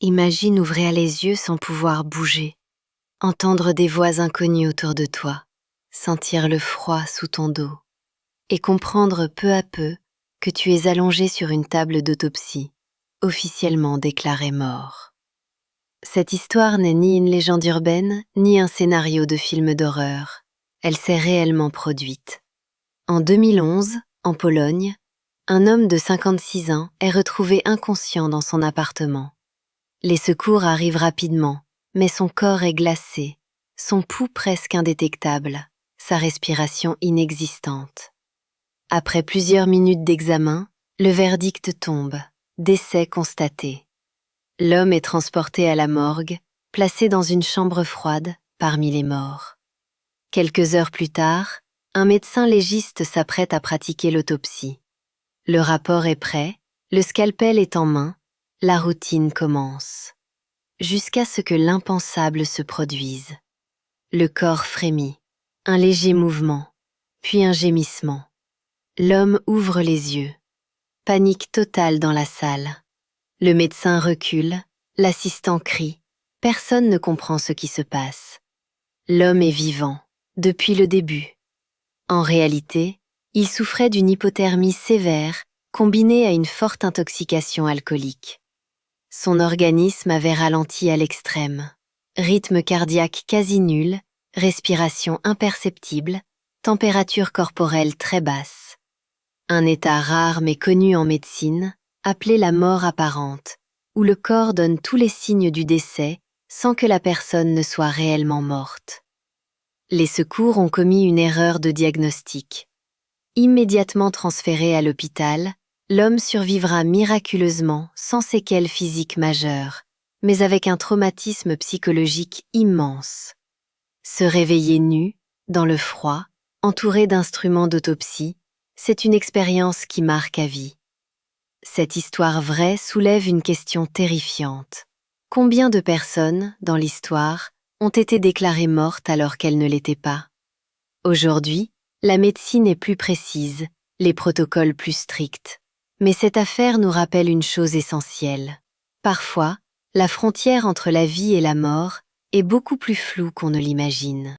Imagine ouvrir les yeux sans pouvoir bouger, entendre des voix inconnues autour de toi, sentir le froid sous ton dos, et comprendre peu à peu que tu es allongé sur une table d'autopsie, officiellement déclaré mort. Cette histoire n'est ni une légende urbaine, ni un scénario de film d'horreur. Elle s'est réellement produite. En 2011, en Pologne, un homme de 56 ans est retrouvé inconscient dans son appartement. Les secours arrivent rapidement, mais son corps est glacé, son pouls presque indétectable, sa respiration inexistante. Après plusieurs minutes d'examen, le verdict tombe, décès constaté. L'homme est transporté à la morgue, placé dans une chambre froide parmi les morts. Quelques heures plus tard, un médecin légiste s'apprête à pratiquer l'autopsie. Le rapport est prêt, le scalpel est en main, la routine commence. Jusqu'à ce que l'impensable se produise. Le corps frémit, un léger mouvement, puis un gémissement. L'homme ouvre les yeux. Panique totale dans la salle. Le médecin recule, l'assistant crie. Personne ne comprend ce qui se passe. L'homme est vivant, depuis le début. En réalité, il souffrait d'une hypothermie sévère, combinée à une forte intoxication alcoolique. Son organisme avait ralenti à l'extrême. Rythme cardiaque quasi nul, respiration imperceptible, température corporelle très basse. Un état rare mais connu en médecine, appelé la mort apparente, où le corps donne tous les signes du décès sans que la personne ne soit réellement morte. Les secours ont commis une erreur de diagnostic. Immédiatement transféré à l'hôpital, l'homme survivra miraculeusement sans séquelles physiques majeures, mais avec un traumatisme psychologique immense. Se réveiller nu, dans le froid, entouré d'instruments d'autopsie, c'est une expérience qui marque à vie. Cette histoire vraie soulève une question terrifiante. Combien de personnes, dans l'histoire, ont été déclarées mortes alors qu'elles ne l'étaient pas? Aujourd'hui, la médecine est plus précise, les protocoles plus stricts. Mais cette affaire nous rappelle une chose essentielle. Parfois, la frontière entre la vie et la mort est beaucoup plus floue qu'on ne l'imagine.